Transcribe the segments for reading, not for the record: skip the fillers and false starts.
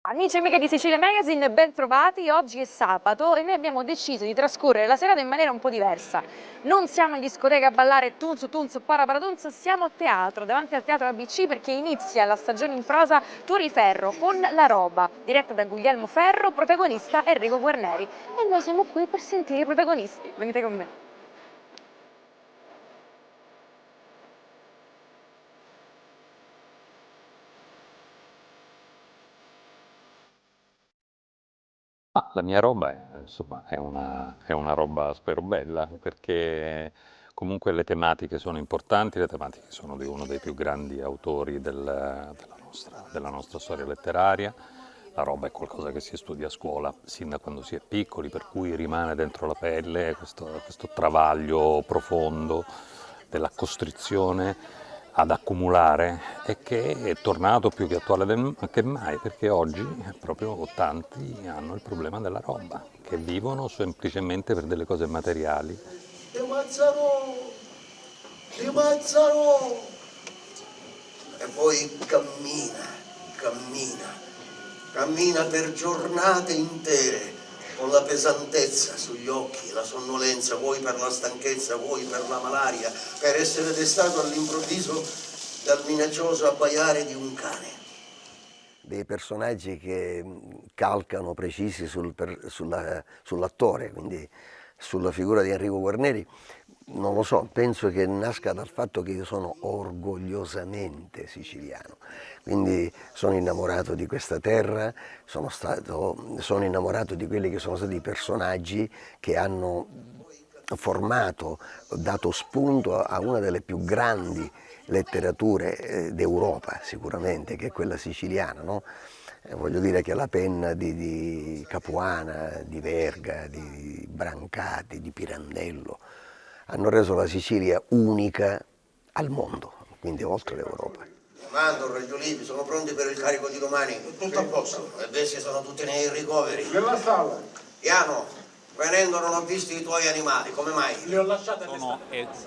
Amici e amiche di Sicilia Magazine, ben trovati. Oggi è sabato e noi abbiamo deciso di trascorrere la serata in maniera un po' diversa. Non siamo in discoteca a ballare tunzo tunzo paratunzo, siamo a teatro, davanti al teatro ABC perché inizia la stagione in prosa Tour di Ferro con La Roba, diretta da Guglielmo Ferro, protagonista Enrico Guarneri. E noi siamo qui per sentire i protagonisti. Venite con me. La mia roba insomma, è una roba spero bella, perché comunque le tematiche sono importanti, le tematiche sono di uno dei più grandi autori della nostra storia letteraria. La roba è qualcosa che si studia a scuola sin da quando si è piccoli, per cui rimane dentro la pelle questo travaglio profondo della costrizione ad accumulare e che è tornato più che attuale che mai, perché oggi proprio tanti hanno il problema della roba, che vivono semplicemente per delle cose materiali. Ti mazzano! Ti mazzano! E poi cammina per giornate intere con la pesantezza sugli occhi, la sonnolenza, vuoi per la stanchezza, vuoi per la malaria, per essere destato all'improvviso dal minaccioso abbaiare di un cane. Dei personaggi che calcano precisi sull'attore, quindi sulla figura di Enrico Guarneri. Non lo so, penso che nasca dal fatto che io sono orgogliosamente siciliano, quindi sono innamorato di questa terra, sono innamorato di quelli che sono stati i personaggi che hanno formato, dato spunto a una delle più grandi letterature d'Europa sicuramente, che è quella siciliana, no? Voglio dire che la penna di Capuana, di Verga, di Brancati, di Pirandello hanno reso la Sicilia unica al mondo, quindi oltre l'Europa. Mando, Reggio Livi, sono pronti per il carico di domani. Tutto a posto. Le bestie sono tutte nei ricoveri. Nella sala. Piano, venendo non ho visto i tuoi animali, come mai? Le ho lasciate. Sono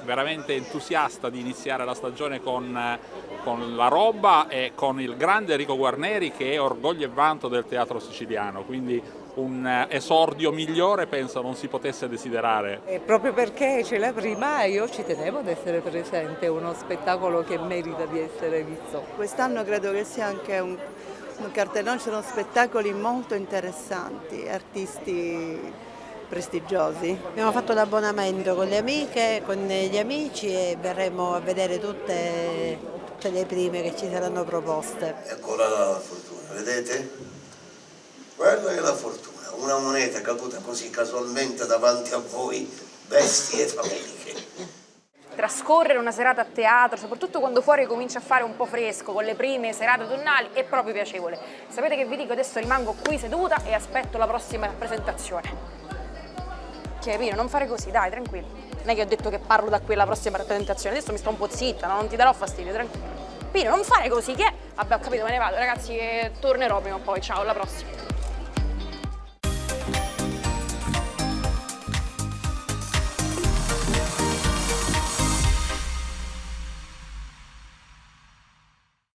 veramente entusiasta di iniziare la stagione con La Roba e con il grande Enrico Guarneri, che è orgoglio e vanto del teatro siciliano, quindi un esordio migliore penso non si potesse desiderare. E proprio perché c'è la prima io ci tenevo ad essere presente, è uno spettacolo che merita di essere visto. Quest'anno credo che sia anche un cartellone, ci sono spettacoli molto interessanti, artisti prestigiosi. Abbiamo fatto l'abbonamento con le amiche, con gli amici e verremo a vedere tutte le prime che ci saranno proposte. Eccola la fortuna, vedete? Quella è la fortuna, una moneta caduta così casualmente davanti a voi, bestie fameliche. Trascorrere una serata a teatro, soprattutto quando fuori comincia a fare un po' fresco, con le prime serate autunnali, è proprio piacevole. Sapete che vi dico? Adesso rimango qui seduta e aspetto la prossima rappresentazione. Pino, non fare così, dai, tranquillo. Non è che ho detto che parlo da qui alla prossima rappresentazione, adesso mi sto un po' zitta, non ti darò fastidio, tranquillo. Pino, non fare così, che? Vabbè, ho capito, me ne vado, ragazzi, tornerò prima o poi, ciao, alla prossima.